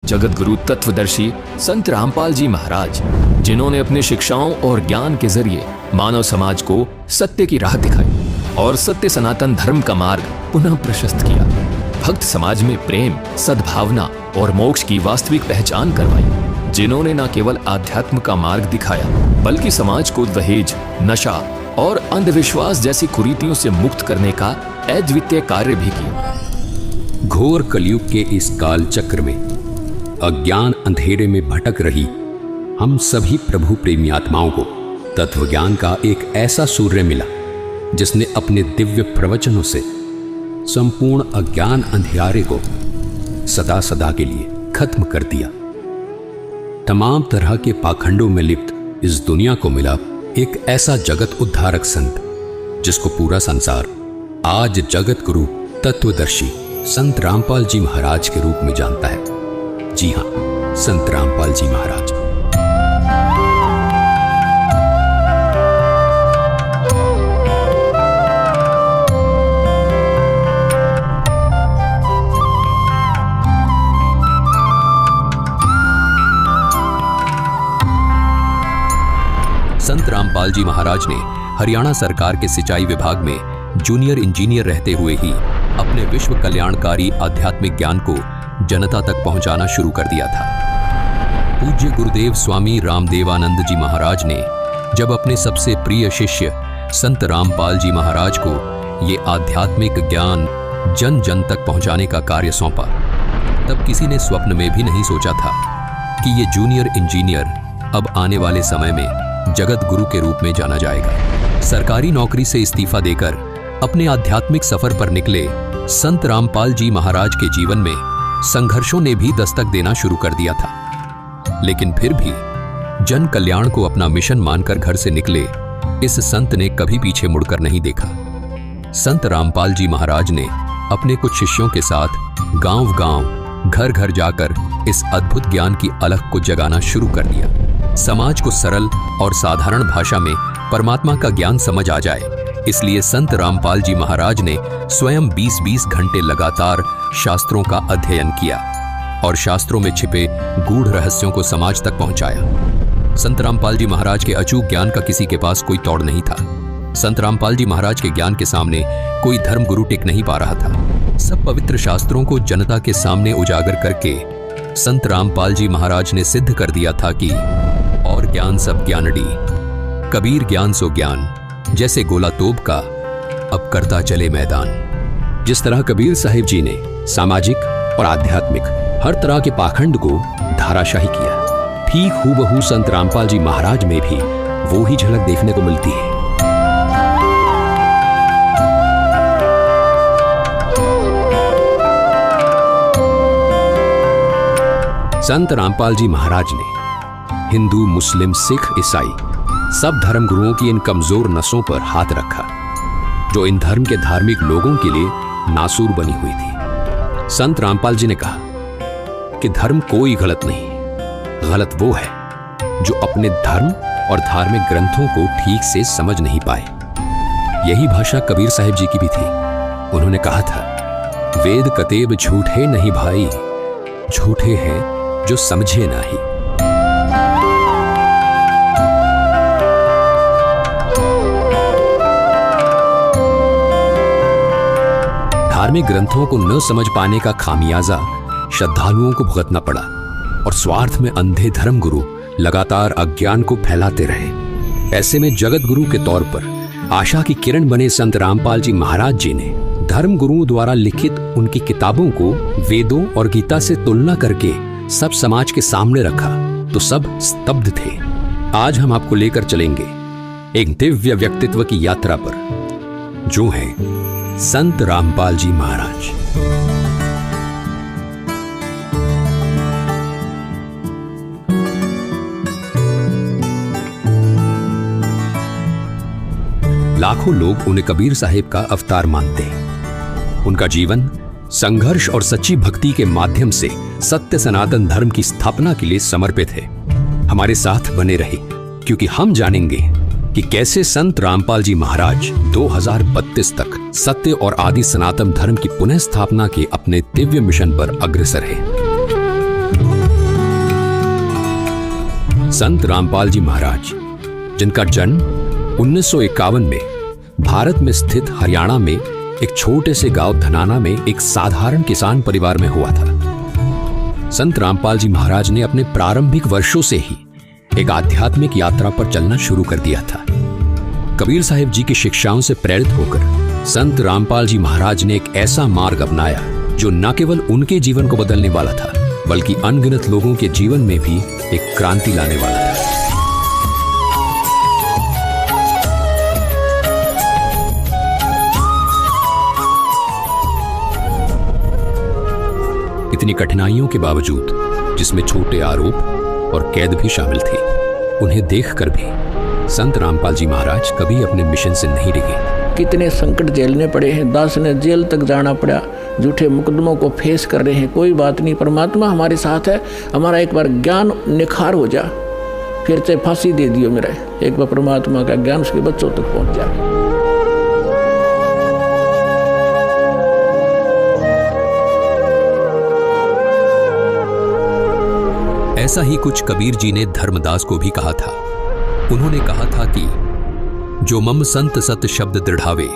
जगत गुरु तत्वदर्शी संत रामपाल जी महाराज, जिन्होंने अपनी शिक्षाओं और ज्ञान के जरिए मानव समाज को सत्य की राह दिखाई और सत्य सनातन धर्म का मार्ग पुनः प्रशस्त किया। भक्त समाज में प्रेम, सद्भावना और मोक्ष की वास्तविक पहचान करवाई, जिन्होंने न केवल आध्यात्म का मार्ग दिखाया बल्कि समाज को दहेज, नशा और अंधविश्वास जैसी कुरीतियों से मुक्त करने का अद्वितीय कार्य भी किया। घोर कलयुग के इस काल चक्र में अज्ञान अंधेरे में भटक रही हम सभी प्रभु प्रेमी आत्माओं को तत्व ज्ञान का एक ऐसा सूर्य मिला जिसने अपने दिव्य प्रवचनों से संपूर्ण अज्ञान अंधियारे को सदा सदा के लिए खत्म कर दिया। तमाम तरह के पाखंडों में लिप्त इस दुनिया को मिला एक ऐसा जगत उद्धारक संत जिसको पूरा संसार आज जगत गुरु तत्वदर्शी संत रामपाल जी महाराज के रूप में जानता है। जी हां, संत रामपाल जी महाराज। संत रामपाल जी महाराज ने हरियाणा सरकार के सिंचाई विभाग में जूनियर इंजीनियर रहते हुए ही अपने विश्व कल्याणकारी आध्यात्मिक ज्ञान को जनता तक पहुंचाना शुरू कर दिया था। पूज्य गुरुदेव स्वामी रामदेवानंद जी महाराज ने जब अपने सबसे प्रिय शिष्य संत रामपाल जी महाराज को ये आध्यात्मिक ज्ञान जन जन तक पहुंचाने का कार्य सौंपा, तब किसी ने स्वप्न में भी नहीं सोचा था कि ये जूनियर इंजीनियर अब आने वाले समय में जगत गुरु के रूप में जाना जाएगा। सरकारी नौकरी से इस्तीफा देकर अपने आध्यात्मिक सफर पर निकले संत रामपाल जी महाराज के जीवन में संघर्षों ने भी दस्तक देना शुरू कर दिया था, लेकिन फिर भी जन कल्याण को अपना मिशन मानकर घर से निकले इस संत ने कभी पीछे मुड़कर नहीं देखा। संत रामपाल जी महाराज ने अपने कुछ शिष्यों के साथ गांव-गांव, घर-घर जाकर इस अद्भुत ज्ञान की अलख को जगाना शुरू कर दिया। समाज को सरल और साधारण भाषा में परमात्मा का ज्ञान समझ आ जाए, इसलिए संत रामपाल जी महाराज ने स्वयं 20-20 घंटे लगातार शास्त्रों का अध्ययन किया और शास्त्रों में छिपे गूढ़ रहस्यों को समाज तक पहुंचाया। संत रामपाल जी महाराज के अचूक ज्ञान का किसी के पास कोई तोड़ नहीं था। संत रामपाल जी महाराज के ज्ञान के सामने कोई धर्म गुरु टिक नहीं पा रहा था। सब पवित्र शास्त्रों को जनता के सामने उजागर करके संत रामपाल जी महाराज ने सिद्ध कर दिया था कि और ज्ञान सब ज्ञानडी, कबीर ज्ञान सो ज्ञान, जैसे गोला तोप का अब करता चले मैदान। जिस तरह कबीर साहिब जी ने सामाजिक और आध्यात्मिक हर तरह के पाखंड को धाराशाही किया, ठीक हूबहू संत रामपाल जी महाराज में भी वो ही झलक देखने को मिलती है। संत रामपाल जी महाराज ने हिंदू, मुस्लिम, सिख, ईसाई सब धर्म गुरुओं की इन कमजोर नसों पर हाथ रखा जो इन धर्म के धार्मिक लोगों के लिए नासूर बनी हुई थी। संत रामपाल जी ने कहा कि धर्म कोई गलत नहीं, गलत वो है जो अपने धर्म और धार्मिक ग्रंथों को ठीक से समझ नहीं पाए। यही भाषा कबीर साहिब जी की भी थी। उन्होंने कहा था, वेद कतेब झूठे नहीं भाई, झूठे हैं जो समझे नहीं। धार्मिक ग्रंथों को न समझ पाने का खामियाजा श्रद्धालुओं को भुगतना पड़ा और स्वार्थ में अंधे धर्म गुरु लगातार अज्ञान को फैलाते रहे। ऐसे में जगत गुरु के तौर पर आशा की किरण बने संत रामपाल जी महाराज जी ने धर्म गुरुओं द्वारा लिखित उनकी किताबों को वेदों और गीता से तुलना करके सब समाज के सामने रखा तो सब स्तब्ध थे। आज हम आपको लेकर चलेंगे एक दिव्य व्यक्तित्व की यात्रा पर जो है संत रामपाल जी महाराज। लाखों लोग उन्हें कबीर साहिब का अवतार मानते हैं। उनका जीवन संघर्ष और सच्ची भक्ति के माध्यम से सत्य सनातन धर्म की स्थापना के लिए समर्पित है। हमारे साथ बने रहे क्योंकि हम जानेंगे कि कैसे संत रामपाल जी महाराज 2032 तक सत्य और आदि सनातन धर्म की पुनः स्थापना के अपने दिव्य मिशन पर अग्रसर है। संत रामपाल जी महाराज, जिनका जन्म 1951 में भारत में स्थित हरियाणा में एक छोटे से गांव धनाना में एक साधारण किसान परिवार में हुआ था। संत रामपाल जी महाराज ने अपने प्रारंभिक वर्षों से ही एक आध्यात्मिक यात्रा पर चलना शुरू कर दिया था। कबीर साहिब जी की शिक्षाओं से प्रेरित होकर संत रामपाल जी महाराज ने एक ऐसा मार्ग अपनाया जो न केवल उनके जीवन को बदलने वाला था, बल्कि अनगिनत लोगों के जीवन में भी एक क्रांति लाने वाला था। इतनी कठिनाइयों के बावजूद, जिसमें छोटे आरोप और कैद भी शामिल थे, उन्हें देखकर भी संत रामपाल जी महाराज कभी अपने मिशन से नहीं डिगे। कितने संकट झेलने पड़े हैं, दास ने जेल तक जाना पड़ा, झूठे मुकदमों को फेस कर रहे हैं, कोई बात नहीं, परमात्मा हमारे साथ है। हमारा एक बार ज्ञान निखार हो जा, फिर चाहे फांसी दे दियो मेरा, एक बार परमात्मा का ज्ञान उसके बच्चों तक पहुंच जाए। ऐसा ही कुछ कबीर जी ने धर्मदास को भी कहा था। उन्होंने कहा था कि जो मम संत सत शब्द दृढ़ावे,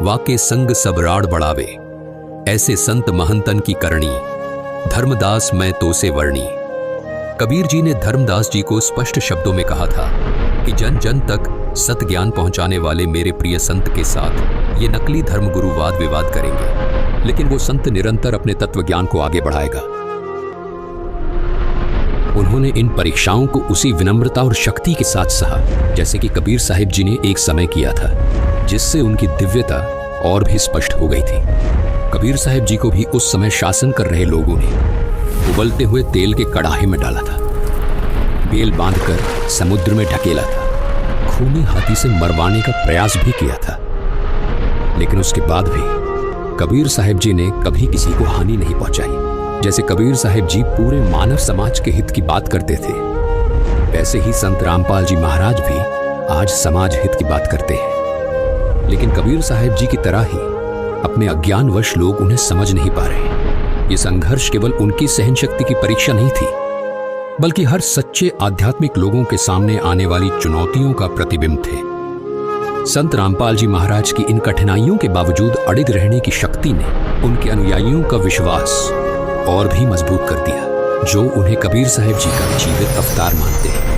वाके संग सब राड़ बढ़ावे, ऐसे संत महंतन की करणी, धर्मदास मैं तो से वर्णी। कबीर जी ने धर्मदास जी को स्पष्ट शब्दों में कहा था कि जन जन तक सत ज्ञान पहुंचाने वाले मेरे प्रिय संत के साथ ये नकली धर्मगुरु वाद विवाद करेंगे, लेकिन वो संत निरंतर अपने तत्व ज्ञान को आगे बढ़ाएगा। उन्होंने इन परीक्षाओं को उसी विनम्रता और शक्ति के साथ सहा जैसे कि कबीर साहिब जी ने एक समय किया था, जिससे उनकी दिव्यता और भी स्पष्ट हो गई थी। कबीर साहिब जी को भी उस समय शासन कर रहे लोगों ने उबलते हुए तेल के कड़ाहे में डाला था, बेल बांधकर समुद्र में ढकेला था, खूनी हाथी से मरवाने का प्रयास भी किया था। लेकिन उसके बाद भी कबीर साहिब जी ने कभी किसी को हानि नहीं पहुंचाई। जैसे कबीर साहिब जी पूरे मानव समाज के हित की बात करते थे, वैसे ही संत रामपाल जी महाराज भी आज समाज हित की बात करते हैं। लेकिन कबीर साहिब जी की तरह ही अपने अज्ञानवश लोग उन्हें समझ नहीं पा रहे। ये संघर्ष केवल उनकी सहन शक्ति की परीक्षा नहीं थी, बल्कि हर सच्चे आध्यात्मिक लोगों के सामने आने वाली चुनौतियों का प्रतिबिंब थे। संत रामपाल जी महाराज की इन कठिनाइयों के बावजूद अडिग रहने की शक्ति ने उनके अनुयायियों का विश्वास और भी मजबूत कर दिया, जो उन्हें कबीर साहिब जी का जीवित अवतार मानते हैं।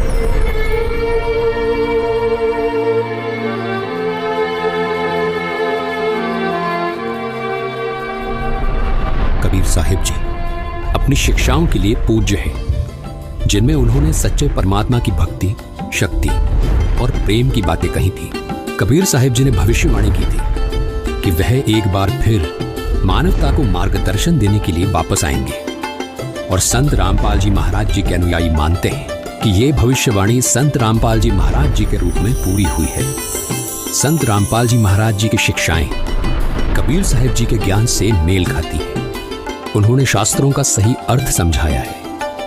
कबीर साहिब जी अपनी शिक्षाओं के लिए पूज्य हैं, जिनमें उन्होंने सच्चे परमात्मा की भक्ति, शक्ति और प्रेम की बातें कही थी। कबीर साहिब जी ने भविष्यवाणी की थी कि वह एक बार फिर मानवता को मार्गदर्शन देने के लिए वापस आएंगे, और संत रामपाल जी महाराज जी के अनुयायी मानते हैं कि ये भविष्यवाणी संत रामपाल जी महाराज जी के रूप में पूरी हुई है। संत रामपाल जी महाराज जी की शिक्षाएं कबीर साहिब जी के ज्ञान से मेल खाती हैं। उन्होंने शास्त्रों का सही अर्थ समझाया है,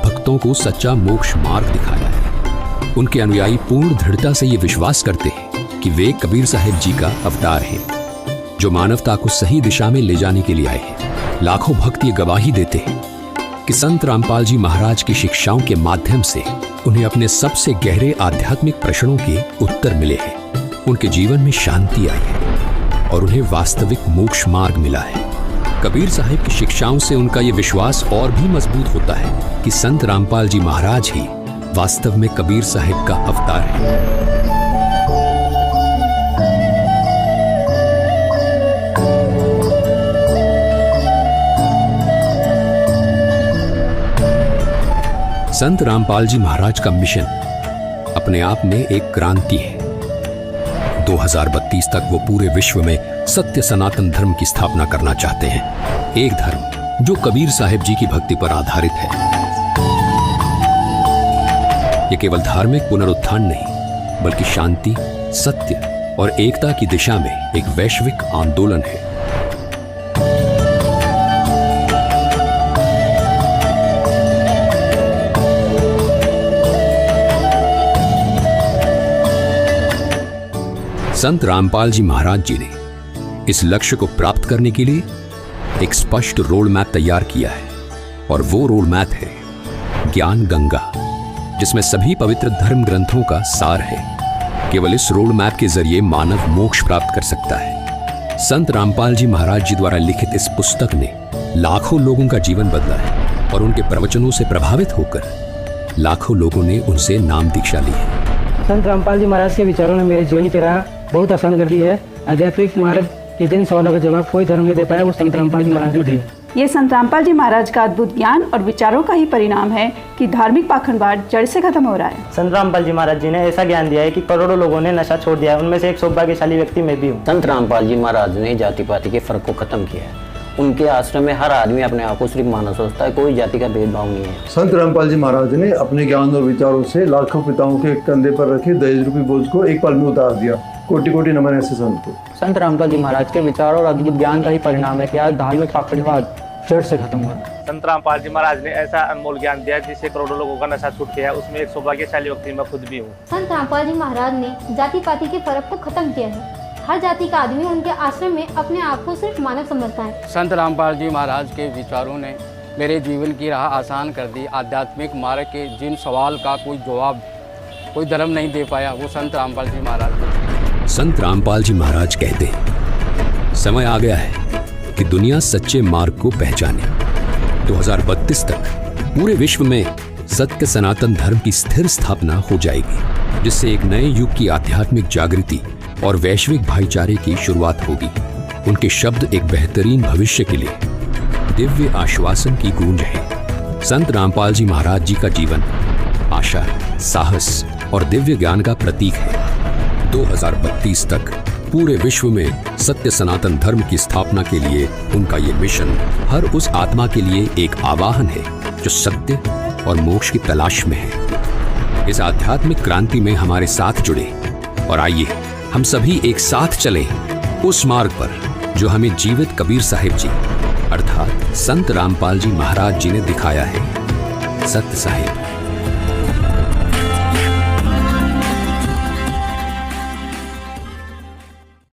भक्तों को सच्चा मोक्ष मार्ग दिखाया है। उनके अनुयायी पूर्ण दृढ़ता से ये विश्वास करते हैं कि वे कबीर साहिब जी का अवतार हैं, जो मानवता को सही दिशा में ले जाने के लिए आए हैं। लाखों भक्त ये गवाही देते हैं कि संत रामपाल जी महाराज की शिक्षाओं के माध्यम से उन्हें अपने सबसे गहरे आध्यात्मिक प्रश्नों के उत्तर मिले हैं। उनके जीवन में शांति आई है और उन्हें वास्तविक मोक्ष मार्ग मिला है। कबीर साहिब की शिक्षाओं से उनका ये विश्वास और भी मजबूत होता है कि संत रामपाल जी महाराज ही वास्तव में कबीर साहिब का अवतार है। संत रामपाल जी महाराज का मिशन अपने आप में एक क्रांति है। 2032 तक वो पूरे विश्व में सत्य सनातन धर्म की स्थापना करना चाहते हैं, एक धर्म जो कबीर साहिब जी की भक्ति पर आधारित है। ये केवल धार्मिक पुनरुत्थान नहीं, बल्कि शांति, सत्य और एकता की दिशा में एक वैश्विक आंदोलन है। संत रामपाल जी महाराज जी ने इस लक्ष्य को प्राप्त करने के लिए एक स्पष्ट रोड मैप तैयार किया है, और वो रोड मैप है ज्ञान गंगा, जिसमें सभी पवित्र धर्म ग्रंथों का सार है। केवल इस रोड मैप के जरिए मानव मोक्ष प्राप्त कर सकता है। संत रामपाल जी महाराज जी द्वारा लिखित इस पुस्तक ने लाखों लोगों का जीवन बदला है और उनके प्रवचनों से प्रभावित होकर लाखों लोगों ने उनसे नाम दीक्षा ली है। संत रामपाल जी महाराज के विचारों ने मेरे जीवन की राह बहुत आसान कर दी है। आध्यात्मिक मार्ग के जिन सवालों का जवाब कोई धर्म नहीं दे पाया, वो संत रामपाल जी महाराज ने दिया। ये संत रामपाल जी महाराज का अद्भुत ज्ञान और विचारों का ही परिणाम है कि धार्मिक पाखंडवाद जड़ से खत्म हो रहा है। संत रामपाल जी महाराज जी ने ऐसा ज्ञान दिया है कि करोड़ों लोगों ने नशा छोड़ दिया है। उनमें से एक सौभाग्यशाली व्यक्ति मैं भी हूँ। संत रामपाल जी महाराज ने जाति पाति के फर्क को खत्म किया है। उनके आश्रम में हर आदमी अपने आप को सिर्फ मानव सोचता है, कोई जाति का भेदभाव नहीं है। संत रामपाल जी महाराज ने अपने ज्ञान और विचारों से लाखों पिताओं के कंधे पर रखे दहेज रूपी बोझ को एक पल में उतार दिया। कोटि कोटि नमन ऐसे संत को। संत रामपाल जी महाराज के विचारों और अद्भुत ज्ञान का ही परिणाम है कि आज धार्मिक पाखंडवाद जड़ से खत्म हुआ। संत रामपाल जी महाराज ने ऐसा अनमोल ज्ञान दिया जिससे करोड़ों लोगों का नशा छूट गया। उसमें एक सौभाग्यशाली व्यक्ति मैं खुद भी हूँ। संत रामपाल जी महाराज ने जाति पाति के फर्क को खत्म किया है। हर जाति का आदमी उनके आश्रम में अपने आप को सिर्फ मानव समझता है। संत रामपाल जी महाराज के विचारों ने मेरे जीवन की राह आसान कर दी। आध्यात्मिक मार्ग के जिन सवाल का कोई जवाब कोई धर्म नहीं दे पाया, वो संत रामपाल जी महाराज ने। संत रामपाल जी महाराज कहते हैं, समय आ गया है कि दुनिया सच्चे मार्ग को पहचाने। 2032 तक पूरे विश्व में सत्य सनातन धर्म की स्थिर स्थापना हो जाएगी, जिससे एक नए युग की आध्यात्मिक जागृति और वैश्विक भाईचारे की शुरुआत होगी। उनके शब्द एक बेहतरीन भविष्य के लिए दिव्य आश्वासन की गूंज है। संत रामपाल जी महाराज जी का जीवन आशा, साहस और दिव्य ज्ञान का प्रतीक है। 2032 तक पूरे विश्व में सत्य सनातन धर्म की स्थापना के लिए उनका ये मिशन हर उस आत्मा के लिए एक आवाहन है जो सत्य और मोक्ष की तलाश में है। इस आध्यात्मिक क्रांति में हमारे साथ जुड़े और आइए हम सभी एक साथ चलें उस मार्ग पर जो हमें जीवित कबीर साहिब जी अर्थात संत रामपाल जी महाराज जी ने दिखाया है। सत्य साहिब।